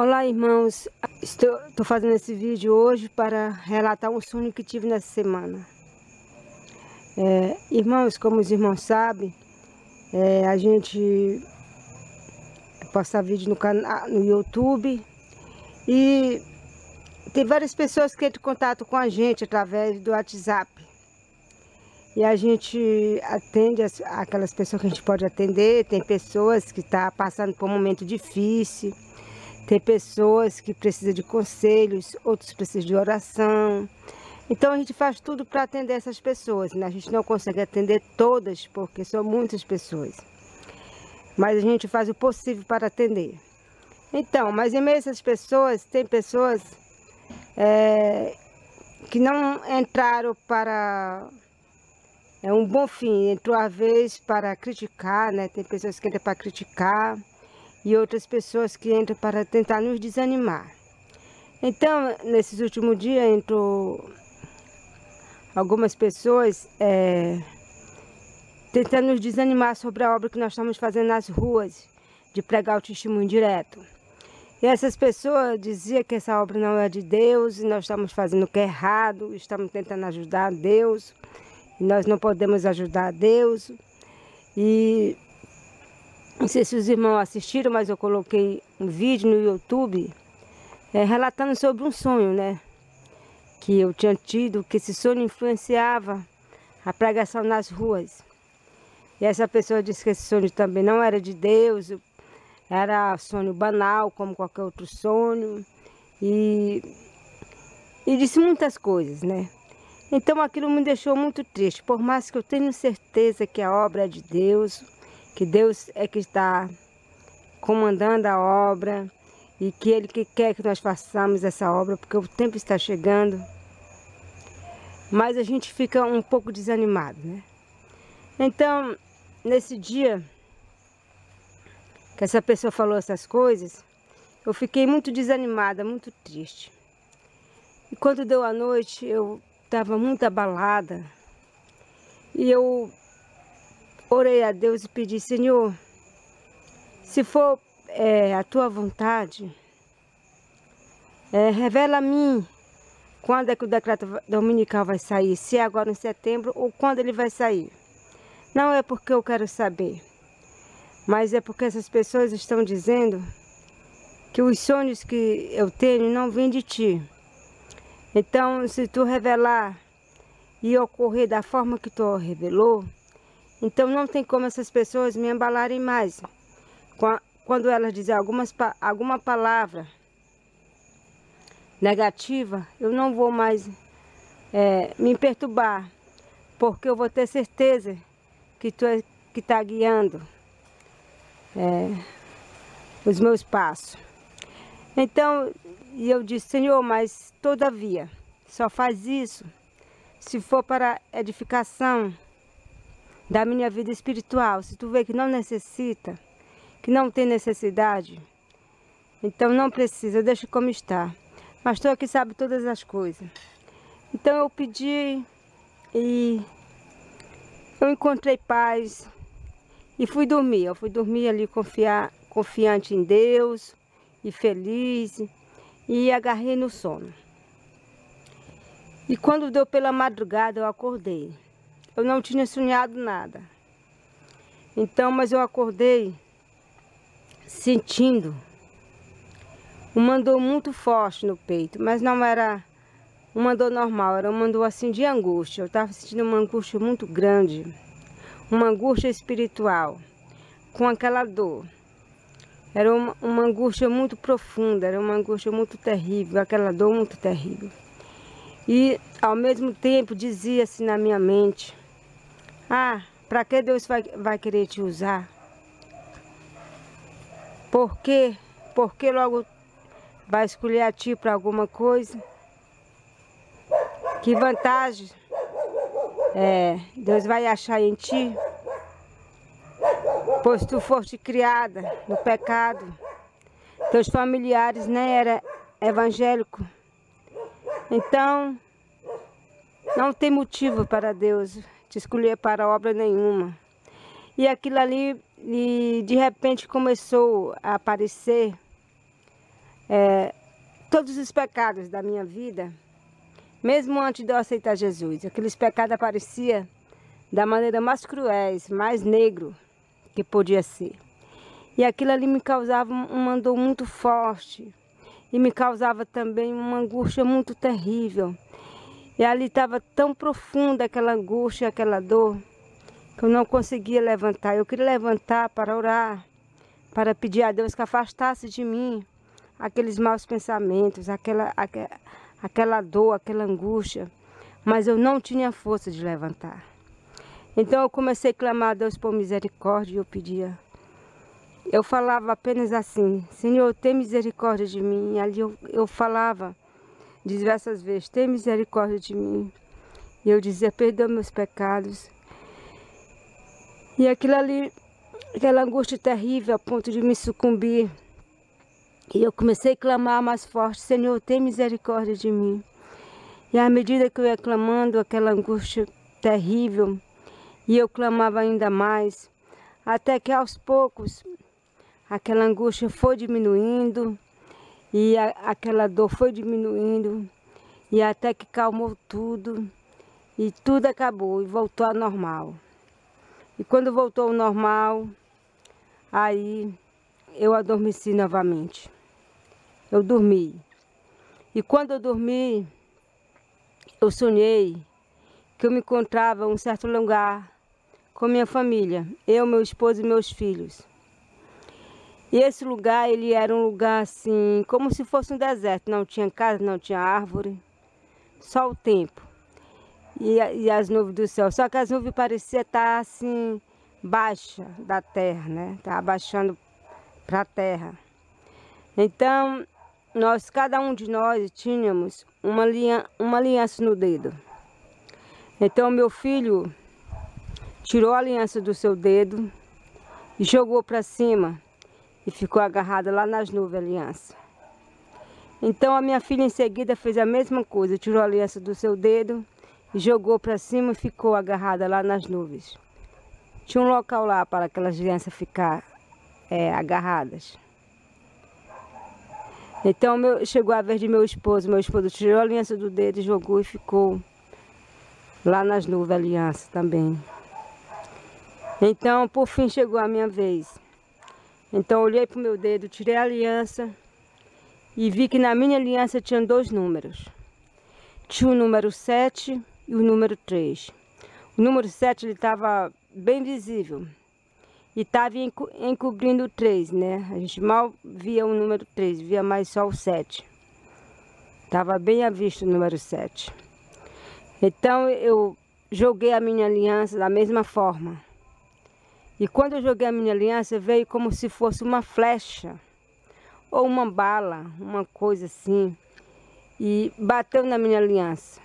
Olá, irmãos. Estou fazendo esse vídeo hoje para relatar um sonho que tive nessa semana. Irmãos, como os irmãos sabem, a gente posta vídeo no YouTube e tem várias pessoas que entram em contato com a gente através do WhatsApp. E a gente atende aquelas pessoas que a gente pode atender. Tem pessoas que estão passando por um momento difícil. Tem pessoas que precisam de conselhos, outros precisam de oração. Então a gente faz tudo para atender essas pessoas, né? A gente não consegue atender todas, porque são muitas pessoas. Mas a gente faz o possível para atender. Então, mas em meio a essas pessoas, tem pessoas que não entraram para um bom fim. Entrou a vez para criticar, né? Tem pessoas que entram para criticar. E outras pessoas que entram para tentar nos desanimar. Então, nesses últimos dias, entrou algumas pessoas tentando nos desanimar sobre a obra que nós estamos fazendo nas ruas, de pregar o testemunho direto. E essas pessoas diziam que essa obra não é de Deus, e nós estamos fazendo o que é errado, estamos tentando ajudar a Deus, e nós não podemos ajudar a Deus. E não sei se os irmãos assistiram, mas eu coloquei um vídeo no YouTube relatando sobre um sonho, né? Que eu tinha tido, que esse sonho influenciava a pregação nas ruas. E essa pessoa disse que esse sonho também não era de Deus, era sonho banal, como qualquer outro sonho. E disse muitas coisas, né? Então aquilo me deixou muito triste, por mais que eu tenha certeza que a obra é de Deus, que Deus é que está comandando a obra e que Ele que quer que nós façamos essa obra, porque o tempo está chegando. Mas a gente fica um pouco desanimado, né? Então, nesse dia que essa pessoa falou essas coisas, eu fiquei muito desanimada, muito triste. E quando deu a noite, eu estava muito abalada e eu orei a Deus e pedi: Senhor, se for a tua vontade, revela a mim quando é que o decreto dominical vai sair, se é agora em setembro ou quando ele vai sair. Não é porque eu quero saber, mas é porque essas pessoas estão dizendo que os sonhos que eu tenho não vêm de ti. Então, se tu revelar e ocorrer da forma que tu revelou, então não tem como essas pessoas me embalarem mais. Quando elas dizem alguma palavra negativa, eu não vou mais me perturbar, porque eu vou ter certeza que tu é que está guiando os meus passos. Então, eu disse: Senhor, mas todavia, só faz isso se for para edificação da minha vida espiritual. Se tu vê que não necessita, que não tem necessidade, então não precisa, deixa como está. Mas tu aqui sabe todas as coisas. Então eu pedi e eu encontrei paz e fui dormir. Eu fui dormir ali confiante em Deus e feliz, e agarrei no sono. E quando deu pela madrugada eu acordei. Eu não tinha sonhado nada. Então, mas eu acordei sentindo uma dor muito forte no peito. Mas não era uma dor normal, era uma dor assim de angústia. Eu estava sentindo uma angústia muito grande. Uma angústia espiritual. Com aquela dor. Era uma angústia muito profunda, era uma angústia muito terrível, aquela dor muito terrível. E ao mesmo tempo dizia-se na minha mente: ah, para que Deus vai querer te usar? Por quê? Porque logo vai escolher a ti para alguma coisa? Que vantagem Deus vai achar em ti? Pois tu foste criada no pecado, teus familiares nem eram evangélicos. Então, não tem motivo para Deus te escolher para obra nenhuma. E aquilo ali, de repente, começou a aparecer todos os pecados da minha vida, mesmo antes de eu aceitar Jesus. Aqueles pecados apareciam da maneira mais cruéis, mais negro que podia ser. E aquilo ali me causava uma dor muito forte. E me causava também uma angústia muito terrível. E ali estava tão profunda aquela angústia, aquela dor, que eu não conseguia levantar. Eu queria levantar para orar, para pedir a Deus que afastasse de mim aqueles maus pensamentos, aquela dor, aquela angústia. Mas eu não tinha força de levantar. Então eu comecei a clamar a Deus por misericórdia e eu pedia. Eu falava apenas assim: Senhor, tem misericórdia de mim. E ali eu falava diversas vezes: tem misericórdia de mim. E eu dizia: perdoa meus pecados. E aquilo ali, aquela angústia terrível a ponto de me sucumbir. E eu comecei a clamar mais forte: Senhor, tem misericórdia de mim. E à medida que eu ia clamando, aquela angústia terrível, e eu clamava ainda mais, até que aos poucos aquela angústia foi diminuindo, e aquela dor foi diminuindo, e até que calmou tudo, e tudo acabou e voltou ao normal. E quando voltou ao normal, aí eu adormeci novamente. Eu dormi. E quando eu dormi, eu sonhei que eu me encontrava em um certo lugar com minha família, eu, meu esposo e meus filhos. E esse lugar, ele era um lugar assim, como se fosse um deserto. Não tinha casa, não tinha árvore, só o tempo e as nuvens do céu. Só que as nuvens pareciam estar assim, baixa da terra, né? Estava baixando para a terra. Então, cada um de nós tínhamos uma aliança no dedo. Então, meu filho tirou a aliança do seu dedo e jogou para cima e ficou agarrada lá nas nuvens, a aliança. Então, a minha filha em seguida fez a mesma coisa, tirou a aliança do seu dedo e jogou para cima e ficou agarrada lá nas nuvens. Tinha um local lá para aquelas alianças ficar agarradas. Então, chegou a vez de meu esposo tirou a aliança do dedo e jogou e ficou lá nas nuvens a aliança também. Então, por fim, chegou a minha vez. Então, olhei para o meu dedo, tirei a aliança e vi que na minha aliança tinha 2 números. Tinha o número 7 e o número 3. O número 7 ele estava bem visível e estava encobrindo o 3, né? A gente mal via o número 3, via mais só o 7. Estava bem à vista o número 7. Então, eu joguei a minha aliança da mesma forma. E quando eu joguei a minha aliança, veio como se fosse uma flecha ou uma bala, uma coisa assim, e bateu na minha aliança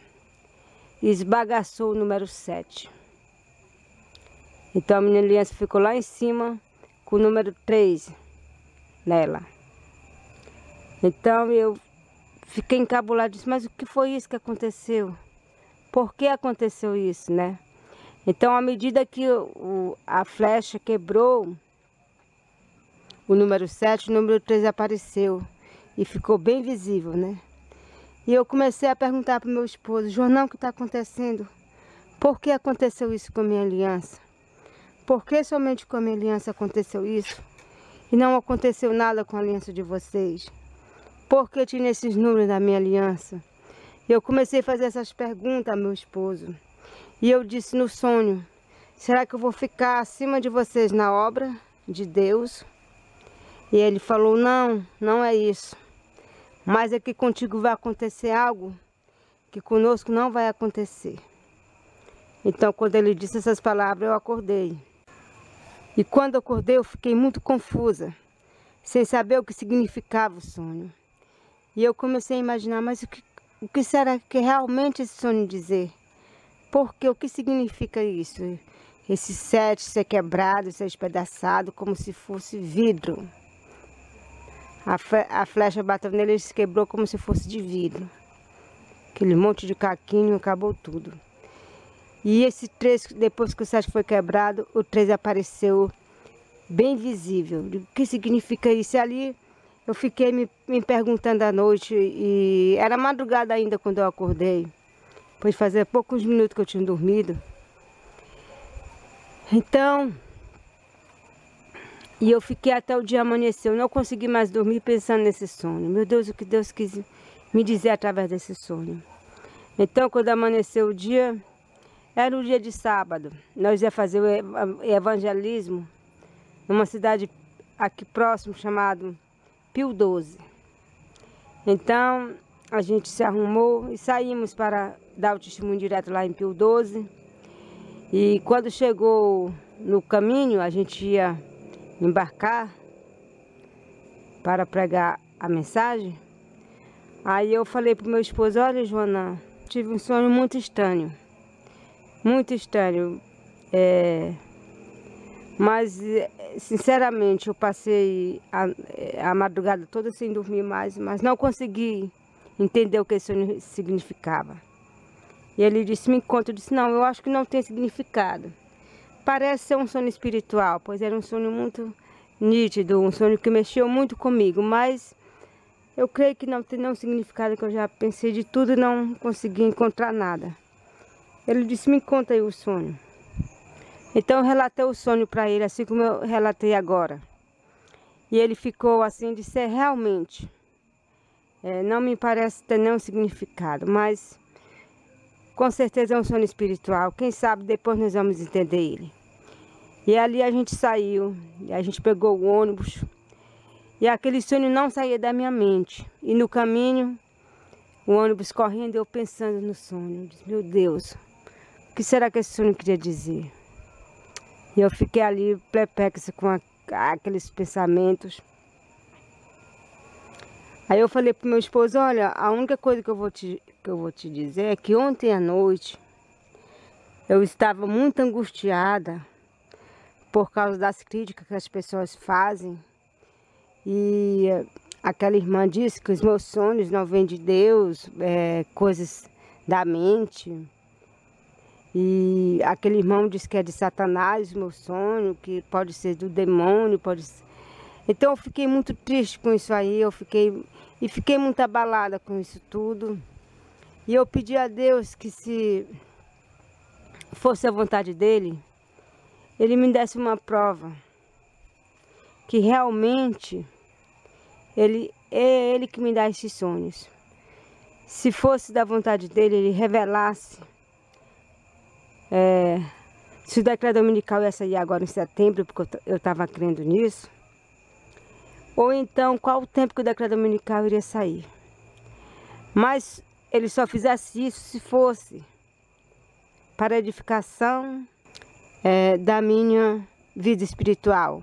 e esbagaçou o número 7. Então a minha aliança ficou lá em cima com o número 3 nela. Então eu fiquei encabulada, disse: mas o que foi isso que aconteceu? Por que aconteceu isso, né? Então, à medida que a flecha quebrou o número 7, o número 3 apareceu e ficou bem visível, né? E eu comecei a perguntar para o meu esposo: Jornal, o que está acontecendo? Por que aconteceu isso com a minha aliança? Por que somente com a minha aliança aconteceu isso? E não aconteceu nada com a aliança de vocês? Por que tinha esses números na minha aliança? E eu comecei a fazer essas perguntas ao meu esposo. E eu disse no sonho: será que eu vou ficar acima de vocês na obra de Deus? E ele falou: não, não é isso. Mas é que contigo vai acontecer algo que conosco não vai acontecer. Então, quando ele disse essas palavras, eu acordei. E quando eu acordei, eu fiquei muito confusa, sem saber o que significava o sonho. E eu comecei a imaginar: mas o que será que realmente esse sonho dizer? Porque o que significa isso? Esse 7 ser quebrado, ser espedaçado, como se fosse vidro. A flecha bateu nele e se quebrou como se fosse de vidro. Aquele monte de caquinho, acabou tudo. E esse 3, depois que o 7 foi quebrado, o 3 apareceu bem visível. O que significa isso? E ali eu fiquei me perguntando à noite, e era madrugada ainda quando eu acordei. Depois de fazer poucos minutos que eu tinha dormido. Então, e eu fiquei até o dia amanhecer. Eu não consegui mais dormir pensando nesse sonho. Meu Deus, o que Deus quis me dizer através desse sonho. Então, quando amanheceu o dia, era o dia de sábado. Nós ia fazer o evangelismo numa cidade aqui próximo, chamado Pio 12. Então, a gente se arrumou e saímos para dar o testemunho direto lá em Pio 12. E quando chegou no caminho, a gente ia embarcar para pregar a mensagem. Aí eu falei para o meu esposo: olha, Joana, tive um sonho muito estranho. Muito estranho. Mas, sinceramente, eu passei a madrugada toda sem dormir mais, mas não consegui entender o que esse sonho significava. E ele disse: me conta. Eu disse: não, eu acho que não tem significado. Parece ser um sonho espiritual, pois era um sonho muito nítido, um sonho que mexeu muito comigo, mas eu creio que não tem nenhum significado, que eu já pensei de tudo e não consegui encontrar nada. Ele disse: me conta aí o sonho. Então eu relatei o sonho para ele, assim como eu relatei agora. E ele ficou assim, disse: realmente, não me parece ter nenhum significado, mas com certeza é um sonho espiritual. Quem sabe depois nós vamos entender ele. E ali a gente saiu, e a gente pegou o ônibus, e aquele sonho não saía da minha mente. E no caminho, o ônibus correndo, eu pensando no sonho. Eu disse: meu Deus, o que será que esse sonho queria dizer? E eu fiquei ali perplexa com aqueles pensamentos. Aí eu falei pro meu esposo: olha, a única coisa que eu vou te dizer é que ontem à noite eu estava muito angustiada por causa das críticas que as pessoas fazem. E aquela irmã disse que os meus sonhos não vêm de Deus, coisas da mente. E aquele irmão disse que é de Satanás o meu sonho, que pode ser do demônio, pode ser. Então eu fiquei muito triste com isso aí, fiquei muito abalada com isso tudo. E eu pedi a Deus que, se fosse a vontade dele, ele me desse uma prova que realmente é ele que me dá esses sonhos. Se fosse da vontade dele, ele revelasse se o decreto dominical ia sair agora em setembro, porque eu estava crendo nisso. Ou então, qual o tempo que o decreto dominical iria sair. Mas ele só fizesse isso se fosse para a edificação da minha vida espiritual.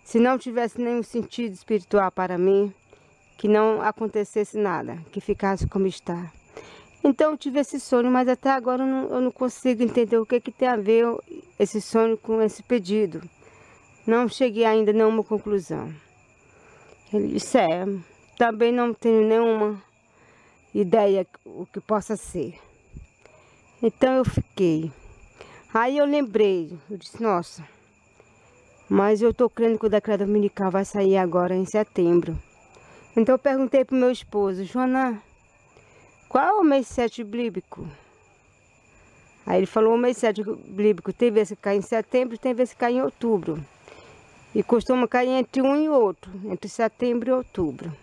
Se não tivesse nenhum sentido espiritual para mim, que não acontecesse nada, que ficasse como está. Então eu tive esse sonho, mas até agora eu não consigo entender o que tem a ver esse sonho com esse pedido. Não cheguei ainda a nenhuma conclusão. Ele disse: também não tenho nenhuma ideia o que possa ser. Então eu fiquei. Aí eu lembrei, eu disse: nossa, mas eu estou crendo que o decreto dominical vai sair agora em setembro. Então eu perguntei para o meu esposo: Joana, qual é o mês 7 bíblico? Aí ele falou: o mês 7 bíblico tem vezes que cai em setembro, tem vezes que cai em outubro. E costuma cair entre um e outro, entre setembro e outubro.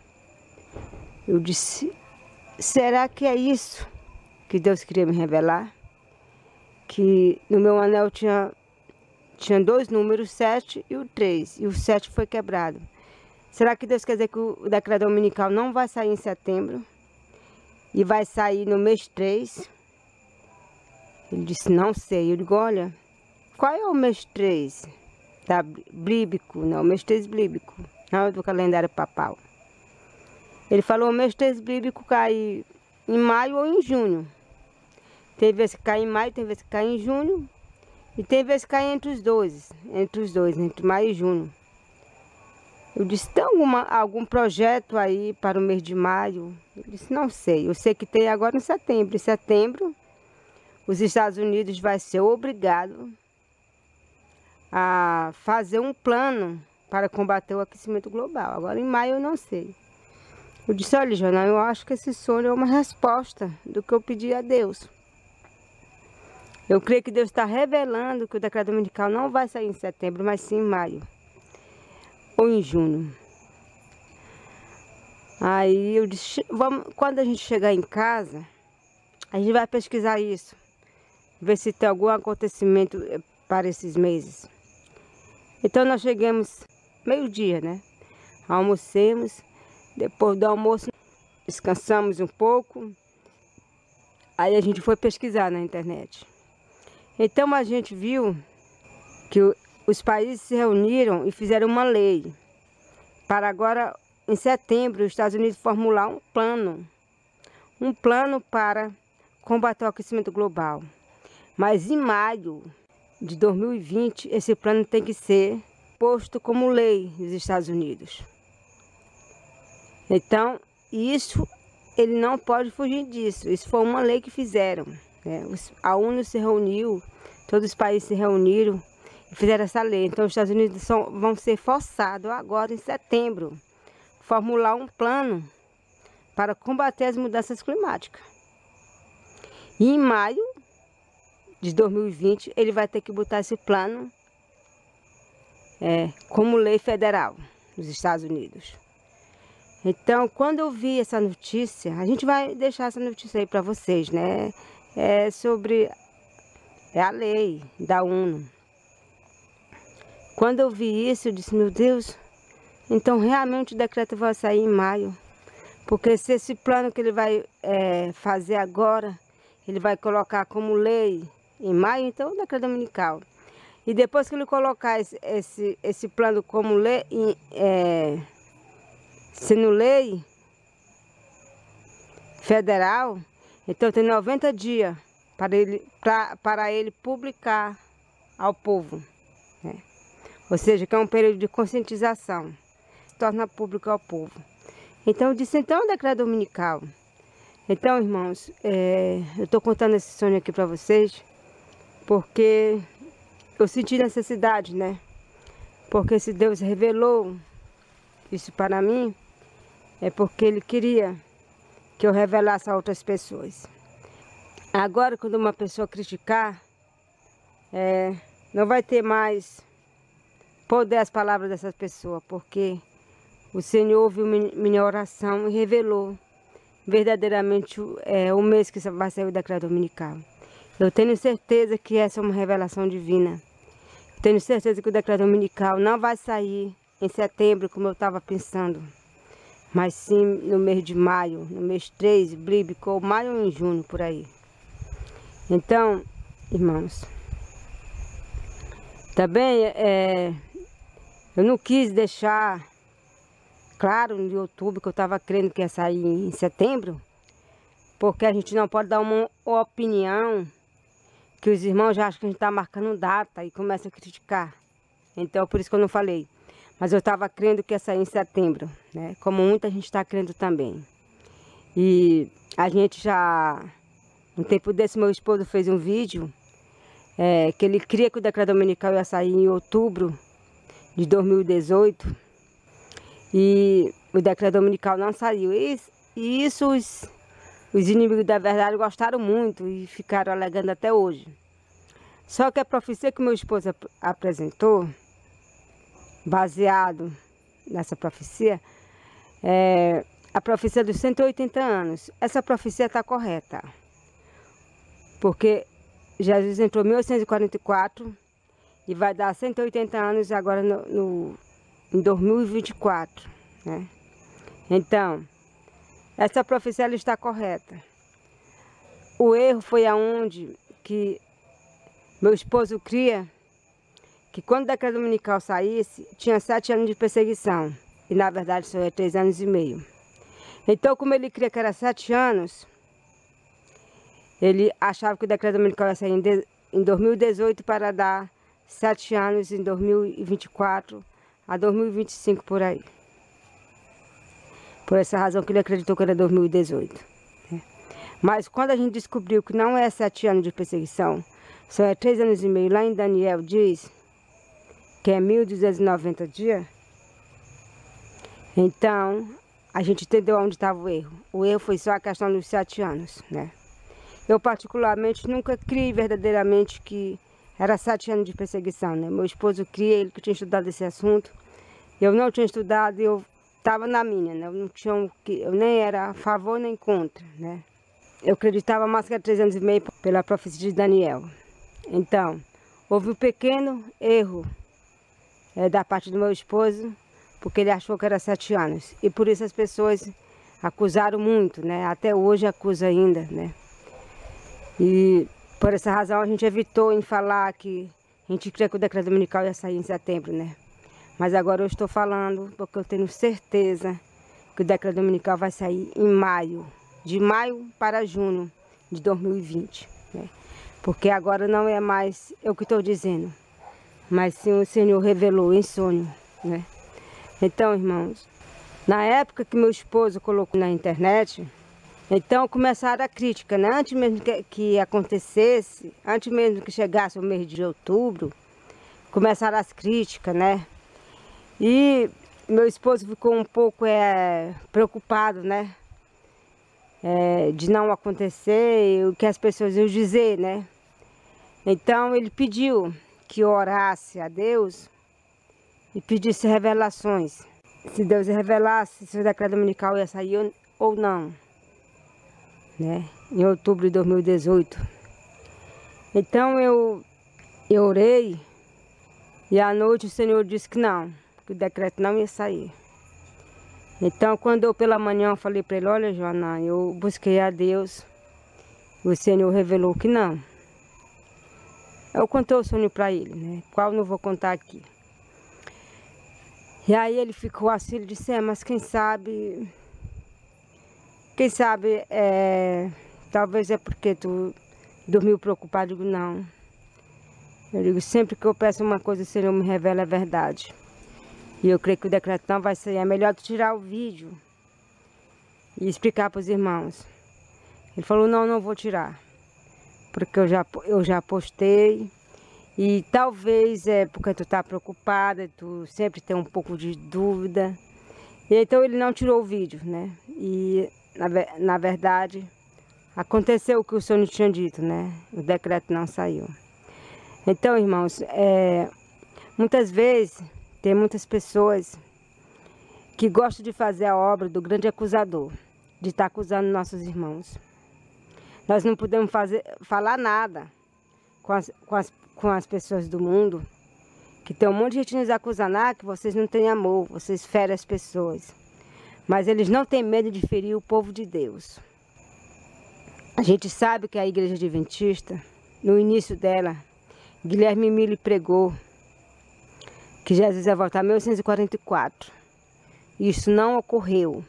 Eu disse: será que é isso que Deus queria me revelar? Que no meu anel tinha 2 números, 7 e o 3, e o 7 foi quebrado. Será que Deus quer dizer que o decreto dominical não vai sair em setembro? E vai sair no mês 3? Ele disse: não sei. Eu digo: olha, qual é o mês 3? Bíblico, não, o mês 3 bíblico, não é do calendário papal. Ele falou: o mês 3 bíblico cai em maio ou em junho. Tem vezes que cai em maio, tem vezes que cai em junho, e tem vezes que cai entre os dois, entre maio e junho. Eu disse: tem algum projeto aí para o mês de maio? Ele disse: não sei, eu sei que tem agora em setembro. Em setembro, os Estados Unidos vai ser obrigado a fazer um plano para combater o aquecimento global. Agora em maio eu não sei. Eu disse, olha, Joana, eu acho que esse sonho é uma resposta do que eu pedi a Deus. Eu creio que Deus está revelando que o decreto dominical não vai sair em setembro, mas sim em maio ou em junho. Aí eu disse, quando a gente chegar em casa, a gente vai pesquisar isso, ver se tem algum acontecimento para esses meses. Então nós chegamos meio-dia, né? Almocemos, depois do almoço descansamos um pouco. Aí a gente foi pesquisar na internet. Então a gente viu que os países se reuniram e fizeram uma lei para agora, em setembro, os Estados Unidos formular um plano para combater o aquecimento global. Mas em maio de 2020, esse plano tem que ser posto como lei nos Estados Unidos. Então, isso, ele não pode fugir disso. Isso foi uma lei que fizeram, né? A ONU se reuniu, todos os países se reuniram e fizeram essa lei. Então, os Estados Unidos vão ser forçados agora, em setembro, formular um plano para combater as mudanças climáticas. E em maio de 2020, ele vai ter que botar esse plano como lei federal nos Estados Unidos. Então, quando eu vi essa notícia, a gente vai deixar essa notícia aí para vocês, né? É sobre a lei da ONU. Quando eu vi isso, eu disse, meu Deus, então realmente o decreto vai sair em maio. Porque se esse plano que ele vai fazer agora, ele vai colocar como lei em maio, então o decreto dominical. E depois que ele colocar esse plano como lei, sendo lei federal, então tem 90 dias para ele publicar ao povo, né? Ou seja, que é um período de conscientização, se torna público ao povo. Então eu disse, então é o decreto dominical. Então, irmãos, eu estou contando esse sonho aqui para vocês, porque eu senti necessidade, né? Porque se Deus revelou isso para mim, é porque Ele queria que eu revelasse a outras pessoas. Agora, quando uma pessoa criticar, não vai ter mais poder as palavras dessas pessoas, porque o Senhor ouviu minha oração e revelou verdadeiramente o mês que vai sair o decreto dominical. Eu tenho certeza que essa é uma revelação divina. Eu tenho certeza que o decreto dominical não vai sair em setembro, como eu estava pensando, mas sim no mês de maio, no mês 3, bíblico, ou maio ou em junho, por aí. Então, irmãos, também eu não quis deixar claro no YouTube que eu estava crendo que ia sair em setembro, porque a gente não pode dar uma opinião que os irmãos já acham que a gente está marcando data e começam a criticar. Então, por isso que eu não falei. Mas eu estava crendo que ia sair em setembro, né? Como muita gente está crendo também. E a gente já, um tempo desse, meu esposo fez um vídeo que ele cria que o decreto dominical ia sair em outubro de 2018. E o decreto dominical não saiu. E isso os inimigos da verdade gostaram muito e ficaram alegando até hoje. Só que a profecia que meu esposo apresentou, baseado nessa profecia, a profecia dos 180 anos. Essa profecia está correta. Porque Jesus entrou em 1844 e vai dar 180 anos agora em 2024, né? Então, essa profecia ela está correta. O erro foi aonde que meu esposo cria que quando o decreto dominical saísse, tinha 7 anos de perseguição. E na verdade só é 3 anos e meio. Então, como ele cria que era 7 anos, ele achava que o decreto dominical ia sair em 2018 para dar 7 anos em 2024 a 2025 por aí. Por essa razão que ele acreditou que era 2018. Né? Mas quando a gente descobriu que não é 7 anos de perseguição, só é 3 anos e meio, lá em Daniel diz que é 1290 dias, Então, a gente entendeu onde estava o erro. O erro foi só a questão dos 7 anos, né? Eu, particularmente, nunca criei verdadeiramente que era 7 anos de perseguição, né? Meu esposo cria, ele que tinha estudado esse assunto. Eu não tinha estudado, eu estava na minha, né? Eu nem era a favor nem contra, né? Eu acreditava mais que era 3 anos e meio pela profecia de Daniel. Então, houve um pequeno erro da parte do meu esposo, porque ele achou que era 7 anos. E por isso as pessoas acusaram muito, né? Até hoje acusa ainda, né? E por essa razão a gente evitou em falar que a gente crê que o decreto dominical ia sair em setembro, né? Mas agora eu estou falando porque eu tenho certeza que o decreto dominical vai sair em maio, de maio para junho de 2020, né? Porque agora não é mais eu que estou dizendo, mas sim o Senhor revelou em sonho, né? Então, irmãos, na época que meu esposo colocou na internet, então começaram a crítica, né? Antes mesmo que acontecesse, antes mesmo que chegasse o mês de outubro, começaram as críticas, né? E meu esposo ficou um pouco preocupado, né? De não acontecer e o que as pessoas iam dizer, né? Então ele pediu que eu orasse a Deus e pedisse revelações. Se Deus revelasse se o decreto dominical ia sair ou não, né? Em outubro de 2018. Então eu orei e à noite o Senhor disse que não, que o decreto não ia sair. Então quando eu pela manhã falei para ele, olha Joana, eu busquei a Deus, o Senhor revelou que não. Eu contei o sonho para ele, né? Qual eu não vou contar aqui. E aí ele ficou assim, ele disse, mas quem sabe, talvez é porque tu dormiu preocupado. Eu digo, não. Eu digo, sempre que eu peço uma coisa, o Senhor me revela a verdade. E eu creio que o decreto não vai sair. É melhor tu tirar o vídeo e explicar para os irmãos. Ele falou, não, não vou tirar. Porque eu já postei. E talvez é porque tu tá preocupada, tu sempre tem um pouco de dúvida. E então ele não tirou o vídeo, né? E na verdade aconteceu o que o Senhor tinha dito, né? O decreto não saiu. Então, irmãos, muitas vezes tem muitas pessoas que gostam de fazer a obra do grande acusador, de estar acusando nossos irmãos. Nós não podemos falar nada com as pessoas do mundo, que tem um monte de gente nos acusando, que vocês não têm amor, vocês ferem as pessoas. Mas eles não têm medo de ferir o povo de Deus. A gente sabe que a igreja adventista, no início dela, Guilherme Mille pregou que Jesus ia voltar em 1944. Isso não ocorreu.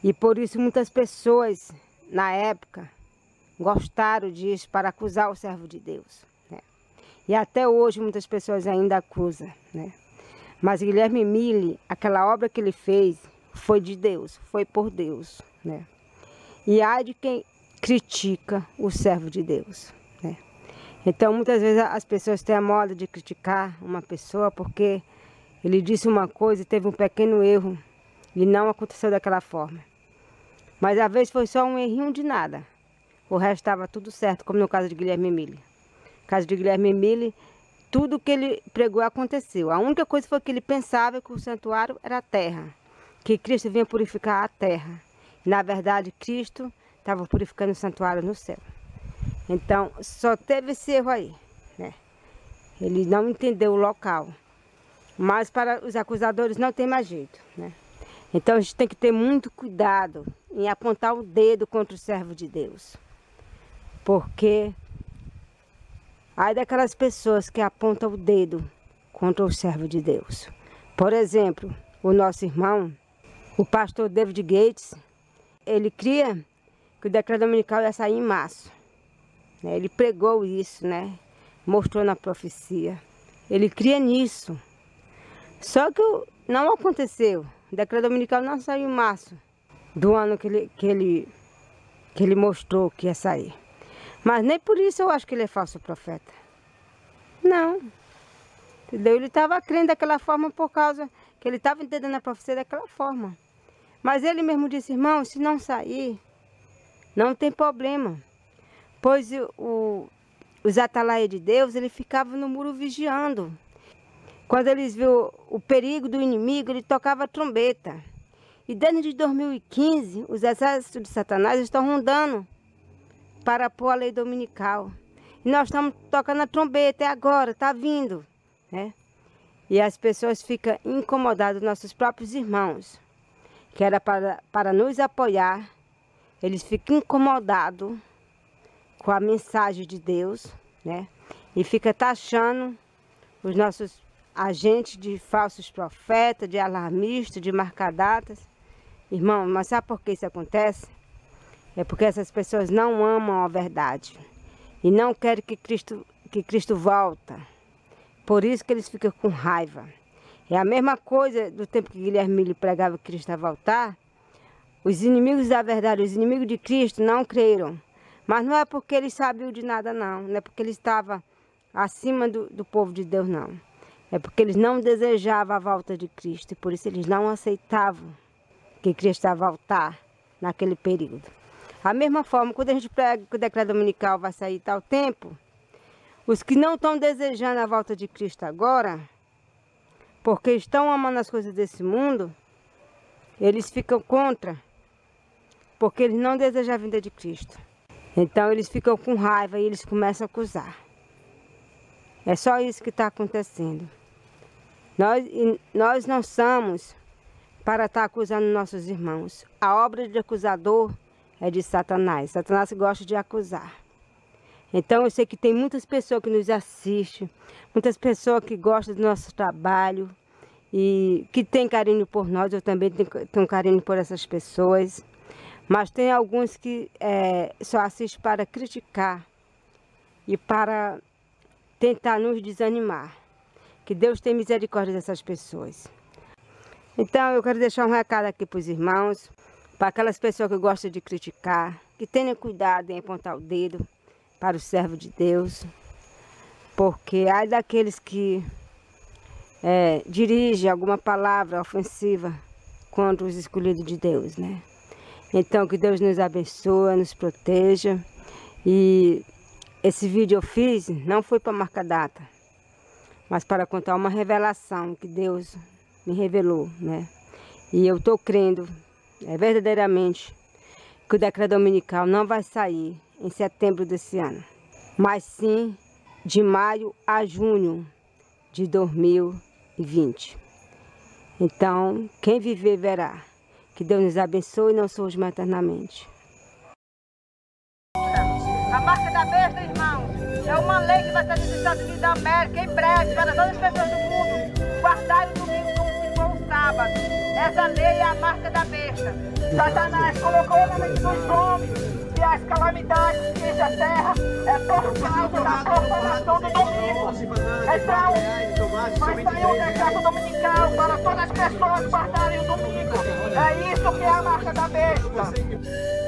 E por isso muitas pessoas, na época, gostaram disso para acusar o servo de Deus, né? E até hoje muitas pessoas ainda acusam, né? Mas Guilherme Mille, aquela obra que ele fez, foi de Deus, foi por Deus, né? E há de quem critica o servo de Deus, né? Então muitas vezes as pessoas têm a moda de criticar uma pessoa porque ele disse uma coisa e teve um pequeno erro e não aconteceu daquela forma. Mas às vezes foi só um errinho de nada. O resto estava tudo certo, como no caso de Guilherme Mille. No caso de Guilherme Mille, tudo que ele pregou aconteceu. A única coisa foi que ele pensava que o santuário era a terra, que Cristo vinha purificar a terra. Na verdade, Cristo estava purificando o santuário no céu. Então, só teve esse erro aí, né? Ele não entendeu o local. Mas para os acusadores não tem mais jeito, né? Então, a gente tem que ter muito cuidado em apontar o dedo contra o servo de Deus. Porque aí daquelas pessoas que apontam o dedo contra o servo de Deus. Por exemplo, o nosso irmão, o pastor David Gates, ele cria que o decreto dominical ia sair em março, né? Ele pregou isso, né? Mostrou na profecia. Ele cria nisso. Só que não aconteceu. O decreto dominical não saiu em março do ano que ele mostrou que ia sair. Mas nem por isso eu acho que ele é falso profeta. Não. Entendeu? Ele estava crendo daquela forma por causa que ele estava entendendo a profecia daquela forma. Mas ele mesmo disse, irmão, se não sair, não tem problema. Pois os atalaias de Deus, ele ficava no muro vigiando. Quando eles viram o perigo do inimigo, ele tocava a trombeta. E desde 2015, os exércitos de Satanás estão rondando para pôr a lei dominical. E nós estamos tocando a trombeta, é agora, está vindo, né? E as pessoas ficam incomodadas, nossos próprios irmãos, que era para nos apoiar, eles ficam incomodados com a mensagem de Deus, né? E fica taxando os nossos agentes de falsos profetas, de alarmistas, de marcadatas. Irmão, mas sabe por que isso acontece? É porque essas pessoas não amam a verdade e não querem que Cristo volta. Por isso que eles ficam com raiva. É a mesma coisa do tempo que Guilherme Mille pregava que Cristo ia voltar. Os inimigos da verdade, os inimigos de Cristo não creram. Mas não é porque eles sabiam de nada, não. Não é porque eles estavam acima do povo de Deus, não. É porque eles não desejavam a volta de Cristo. E por isso eles não aceitavam que Cristo ia voltar naquele período. A mesma forma, quando a gente prega que o decreto dominical vai sair tal tempo, os que não estão desejando a volta de Cristo agora, porque estão amando as coisas desse mundo, eles ficam contra, porque eles não desejam a vinda de Cristo. Então eles ficam com raiva e eles começam a acusar. É só isso que está acontecendo. Nós não somos para estar acusando nossos irmãos. A obra de acusador é de Satanás. Satanás gosta de acusar. Então eu sei que tem muitas pessoas que nos assistem, muitas pessoas que gostam do nosso trabalho e que têm carinho por nós. Eu também tenho carinho por essas pessoas. Mas tem alguns que só assistem para criticar e para tentar nos desanimar. Que Deus tem misericórdia dessas pessoas. Então eu quero deixar um recado aqui para os irmãos, para aquelas pessoas que gostam de criticar, que tenham cuidado em apontar o dedo para o servo de Deus, porque ai daqueles que dirigem alguma palavra ofensiva contra os escolhidos de Deus, né? Então que Deus nos abençoe, nos proteja. E esse vídeo eu fiz, não foi para marcar data, mas para contar uma revelação que Deus me revelou, né? E eu estou crendo verdadeiramente que o decreto dominical não vai sair em setembro desse ano, mas sim de maio a junho de 2020. Então, quem viver verá. Que Deus nos abençoe e não surja eternamente. A marca da besta, irmão, é uma lei que vai ser nos Estados Unidos da América em breve, para todas as pessoas do mundo guardarem o domingo como se for um sábado. Essa lei é a marca da besta. Satanás colocou na mente dos homens que as calamidades que vêm da terra é por causa da profanação do domingo. Então, vai sair um decreto dominical para todas as pessoas guardarem o domingo. É isso que é a marca da besta.